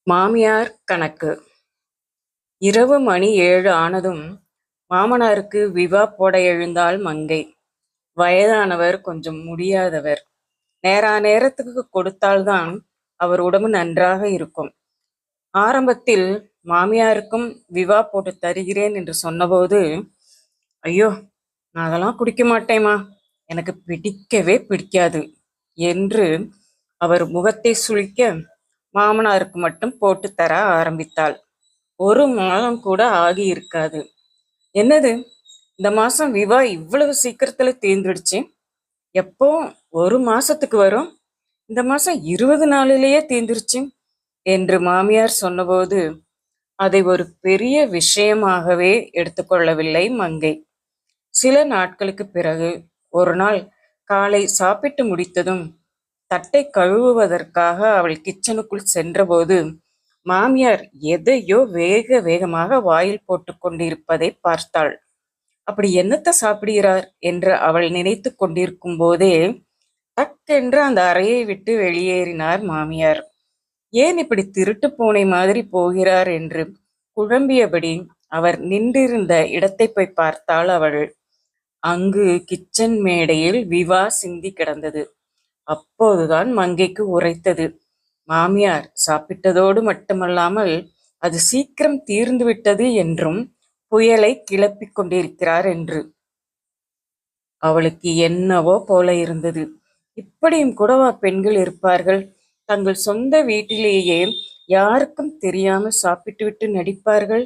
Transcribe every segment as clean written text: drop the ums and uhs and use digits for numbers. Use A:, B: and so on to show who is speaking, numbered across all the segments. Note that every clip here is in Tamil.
A: மாமியார் கணக்கு. இரவு மணி 7 ஆனதும் மாமனாருக்கு விவா போட எழுந்தாள் மங்கை. வயதானவர், கொஞ்சம் முடியாதவர். நேரத்துக்கு கொடுத்தால்தான் அவர் உடம்பு நன்றாக இருக்கும். ஆரம்பத்தில் மாமியாருக்கும் விவா போட்டு தருகிறேன் என்று சொன்னபோது, ஐயோ, நான் அதெல்லாம் குடிக்க மாட்டேம்மா, எனக்கு பிடிக்கவே பிடிக்காது என்று அவர் முகத்தை சுளிக்க, மாமனாருக்கு மட்டும் போட்டு தர ஆரம்பித்தாள். 1 மாதம் கூட ஆகி இருக்காது. என்னது, இந்த மாசம் விவா இவ்வளவு சீக்கிரத்துல தீர்ந்துடுச்சு? எப்போ 1 மாசத்துக்கு வரும், இந்த மாசம் 20 நாளிலேயே தீர்ந்துருச்சு என்று மாமியார் சொன்னபோது அதை ஒரு பெரிய விஷயமாகவே எடுத்துக்கொள்ளவில்லை மங்கை. சில நாட்களுக்கு பிறகு ஒரு நாள் காலை சாப்பிட்டு முடித்ததும் தட்டை கழுவுவதற்காக அவள் கிச்சனுக்குள் சென்றபோது மாமியார் எதையோ வேக வேகமாக வாயில் போட்டு கொண்டிருப்பதை பார்த்தாள். அப்படி என்னத்த சாப்பிடுகிறார் என்று அவள் நினைத்து கொண்டிருக்கும் போதே டக்கென்று அந்த அறையை விட்டு வெளியேறினார் மாமியார். ஏன் இப்படி திருட்டு பூனை மாதிரி போகிறார் என்று குழம்பியபடி அவர் நின்றிருந்த இடத்தை போய் பார்த்தாள் அவள். அங்கு கிச்சன் மேடையில் விவா சிந்தி கிடந்தது. அப்போதுதான் மங்கைக்கு உரைத்தது. மாமியார் சாப்பிட்டதோடு மட்டுமல்லாமல் அது சீக்கிரம் தீர்ந்து விட்டது என்றும் புயலை கிளப்பிக் கொண்டிருக்கிறார் என்று. அவளுக்கு என்னவோ போல இருந்தது. இப்படியும் கூடவா பெண்கள் இருப்பார்கள்? தங்கள் சொந்த வீட்டிலேயே யாருக்கும் தெரியாமல் சாப்பிட்டுவிட்டு நடிப்பார்கள்.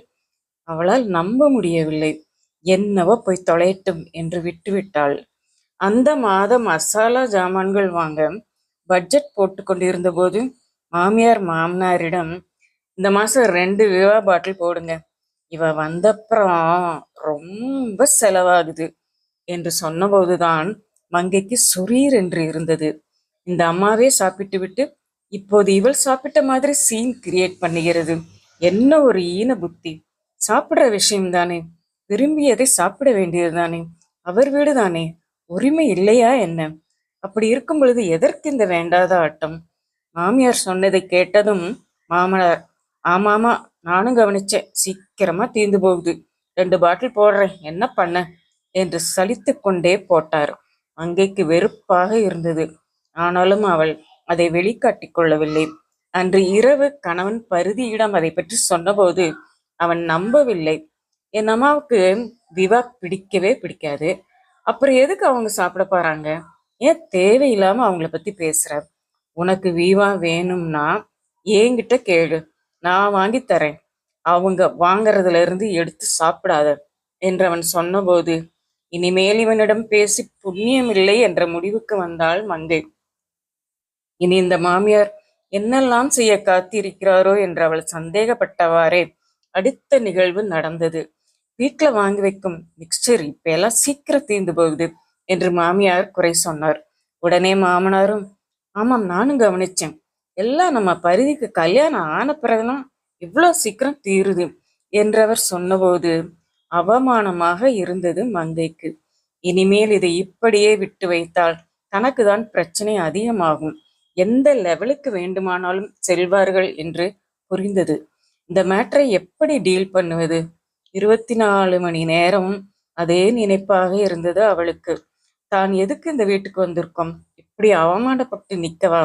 A: அவளால் நம்ப முடியவில்லை. என்னவோ போய் தொலையட்டும் என்று விட்டுவிட்டாள். அந்த மாதம் மசாலா ஜாமான்கள் வாங்க பட்ஜெட் போட்டு கொண்டிருந்த போது மாமியார் மாமனாரிடம், இந்த மாசம் 2 விவா பாட்டில் போடுங்க, இவ வந்தப்புறம் ரொம்ப செலவாகுது என்று சொன்னபோதுதான் மங்கைக்கு சுரீர் என்று இருந்தது. இந்த அம்மாவே சாப்பிட்டு விட்டு இப்போது இவள் சாப்பிட்ட மாதிரி சீன் கிரியேட் பண்ணுகிறது. என்ன ஒரு ஈன புத்தி! சாப்பிடுற விஷயம்தானே, விரும்பியதை சாப்பிட வேண்டியதுதானே, அவர் வீடு தானே, உரிமை இல்லையா என்ன? அப்படி இருக்கும் பொழுது எதற்கு இந்த வேண்டாத ஆட்டம்? மாமியார் சொன்னதை கேட்டதும் மாமனார், ஆமாமா, நானும் கவனிச்சேன், சீக்கிரமா தீர்ந்து போகுது, 2 பாட்டில் போடுறேன், என்ன பண்ண என்று சலித்து கொண்டே போட்டார். மங்கைக்கு வெறுப்பாக இருந்தது. ஆனாலும் அவள் அதை வெளிக்காட்டிக் கொள்ளவில்லை. அன்று இரவு கணவன் பரிதியிடம் அதை பற்றி சொன்னபோது அவன் நம்பவில்லை. என் அம்மாவுக்கு விவா பிடிக்கவே பிடிக்காது, அப்புறம் எதுக்கு அவங்க சாப்பிட போறாங்க? ஏன் தேவையில்லாம அவங்கள பத்தி பேசுற? உனக்கு விவா வேணும்னா என்கிட்ட கேளு, நான் வாங்கி தரேன், அவங்க வாங்கறதுல இருந்து எடுத்து சாப்பிடாத என்று அவன் சொன்னபோது இனிமேல் இவனிடம் பேசி புண்ணியமில்லை என்ற முடிவுக்கு வந்தாள் மங்கை. இனி இந்த மாமியார் என்னெல்லாம் செய்ய காத்திருக்கிறாரோ என்று அவள் சந்தேகப்பட்டவாறே அடுத்த நிகழ்வு நடந்தது. வீட்டுல வாங்கி வைக்கும் மிக்சர் இப்ப எல்லாம் சீக்கிரம் தீர்ந்து போகுது என்று மாமியார் குறை சொன்னார். உடனே மாமனாரும், ஆமாம், நானும் கவனிச்சேன், எல்லாம் நம்ம பரிதிக்கு கல்யாணம் ஆன பிறகுதான் இவ்வளவு சீக்கிரம் தீருது என்றவர் சொன்னபோது அவமானமாக இருந்தது மங்கைக்கு. இனிமேல் இதை இப்படியே விட்டு வைத்தால் தனக்கு தான் பிரச்சனை அதிகமாகும். எந்த லெவலுக்கு வேண்டுமானாலும் செல்வார்கள் என்று புரிந்தது. இந்த மேட்டரை எப்படி டீல் பண்ணுவது? 24 மணி நேரம் அதே நினைப்பாக இருந்தது அவளுக்கு. தான் எதுக்கு இந்த வீட்டுக்கு வந்திருக்கோம்? இப்படி அவமானப்பட்டு நிற்கவா?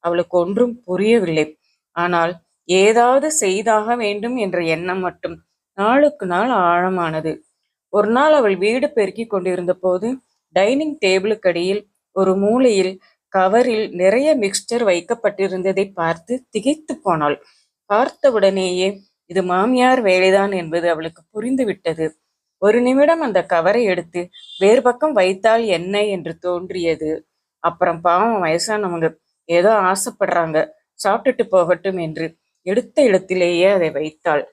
A: அவளுக்கு ஒன்றும் புரியவில்லை. ஆனால் ஏதாவது செய்தாக வேண்டும் என்ற எண்ணம் மட்டும் நாளுக்கு நாள் ஆழமானது. ஒரு நாள் அவள் வீடு பெருக்கி கொண்டிருந்த போது டைனிங் டேபிளுக்கடியில் ஒரு மூலையில் கவரில் நிறைய மிக்ஸ்டர் வைக்கப்பட்டிருந்ததை பார்த்து திகைத்து போனாள். பார்த்தவுடனேயே இது மாமியார் வேலைதான் என்பது அவளுக்கு புரிந்து விட்டது. ஒரு நிமிடம் அந்த கவரை எடுத்து வேறு பக்கம் வைத்தால் என்ன என்று தோன்றியது. அப்புறம் பாவம், வயசானவங்க ஏதோ ஆசைப்படுறாங்க, சாப்பிட்டுட்டு போகட்டும் என்று எடுத்த இடத்திலேயே அதை வைத்தாள்.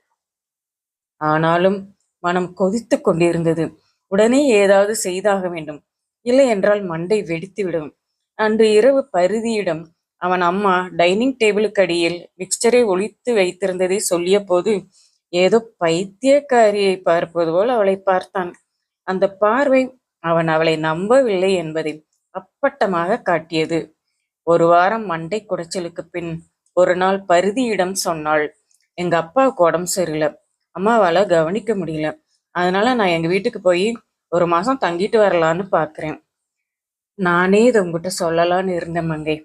A: ஆனாலும் மனம் கொதித்து கொண்டிருந்தது. உடனே ஏதாவது செய்தாக வேண்டும், இல்லை என்றால் மண்டை வெடித்து விடும். அன்று இரவு பரிதியிடம் அவன் அம்மா டைனிங் டேபிளுக்கு அடியில் மிக்சரை ஒளித்து வைத்திருந்ததை சொல்லிய போது ஏதோ பைத்தியக்காரியை பார்ப்பது போல் அவளை பார்த்தான். அந்த பார்வை அவன் அவளை நம்பவில்லை என்பதை அப்பட்டமாக காட்டியது. 1 வாரம் மண்டை குடைச்சலுக்கு பின் ஒரு நாள் பரிதியிடம் சொன்னாள், எங்க அப்பாவுக்கு உடம்பு சரியில்லை, அம்மாவால கவனிக்க முடியல, அதனால நான் எங்க வீட்டுக்கு போய் ஒரு மாசம் தங்கிட்டு வரலான்னு பாக்குறேன். நானே இதை உங்ககிட்ட சொல்லலான்னு இருந்தேன் மங்கை.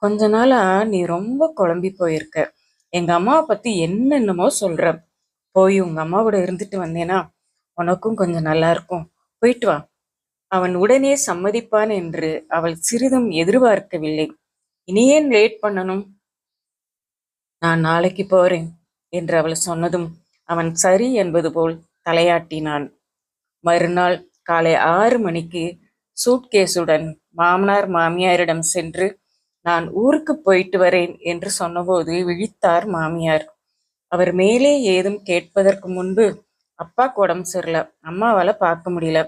A: கொஞ்ச நாளா நீ ரொம்ப குழம்பி போயிருக்க. எங்க அம்மாவை பத்தி என்னென்னமோ சொல்ற. போய் உங்க அம்மா கூட இருந்துட்டு வந்தேனா உனக்கும் கொஞ்சம் நல்லா இருக்கும். போயிட்டு வா. அவன் உடனே சம்மதிப்பான் என்று அவள் சிறிதும் எதிர்பார்க்கவில்லை. இனி ஏன் லேட் பண்ணணும்? நான் நாளைக்கு போறேன் என்று அவள் சொன்னதும் அவன் சரி என்பது போல் தலையாட்டினான். மறுநாள் காலை 6 மணிக்கு சூட்கேஸுடன் மாமனார் மாமியாரிடம் சென்று நான் ஊருக்கு போயிட்டு வரேன் என்று சொன்னபோது விழித்தார் மாமியார். அவர் மேலே ஏதும் கேட்பதற்கு முன்பு, அப்பாக்கு உடம்பு சரியில்லை, அம்மாவால பார்க்க முடியல,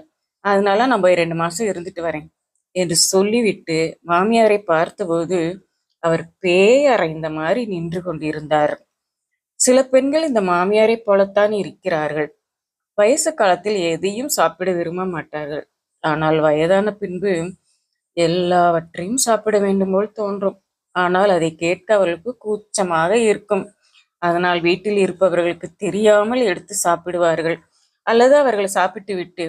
A: அதனால நான் போய் 2 மாசம் இருந்துட்டு வரேன் என்று சொல்லிவிட்டு மாமியாரை பார்த்தபோது அவர் பேய் அறைந்த மாதிரி நின்று கொண்டிருந்தார். சில பெண்கள் இந்த மாமியாரை போலத்தான் இருக்கிறார்கள். வயசு காலத்தில் எதையும் சாப்பிட விரும்ப மாட்டார்கள். ஆனால் வயதான பின்பு எல்லாவற்றையும் சாப்பிட வேண்டும் போல் தோன்றும். ஆனால் அதை கேட்க அவர்களுக்கு கூச்சமாக இருக்கும். அதனால் வீட்டில் இருப்பவர்களுக்கு தெரியாமல் எடுத்து சாப்பிடுவார்கள். அல்லது அவர்கள் சாப்பிட்டு விட்டு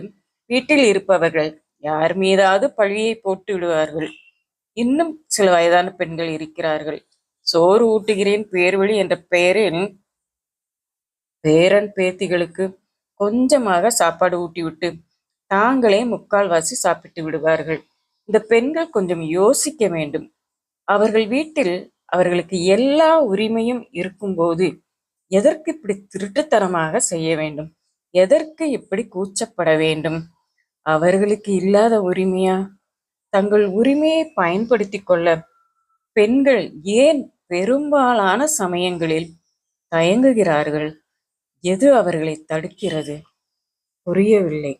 A: வீட்டில் இருப்பவர்கள் யார் மீதாவது பழியை போட்டு விடுவார்கள். இன்னும் சில வயதான பெண்கள் இருக்கிறார்கள். சோறு ஊட்டுகிறேன் பேர்வழி என்ற பெயரில் பேரன் பேத்திகளுக்கு கொஞ்சமாக சாப்பாடு ஊட்டிவிட்டு தாங்களே முக்கால்வாசி சாப்பிட்டு விடுவார்கள். இந்த பெண்கள் கொஞ்சம் யோசிக்க வேண்டும். அவர்கள் வீட்டில் அவர்களுக்கு எல்லா உரிமையும் இருக்கும்போது எதற்கு இப்படி திருட்டுத்தனமாக செய்ய வேண்டும்? எதற்கு இப்படி கூச்சப்பட வேண்டும்? அவர்களுக்கு இல்லாத உரிமையா? தங்கள் உரிமையை பயன்படுத்தி கொள்ள பெண்கள் ஏன் பெரும்பாலான சமயங்களில் தயங்குகிறார்கள்? எது அவர்களை தடுக்கிறது? புரியவில்லை.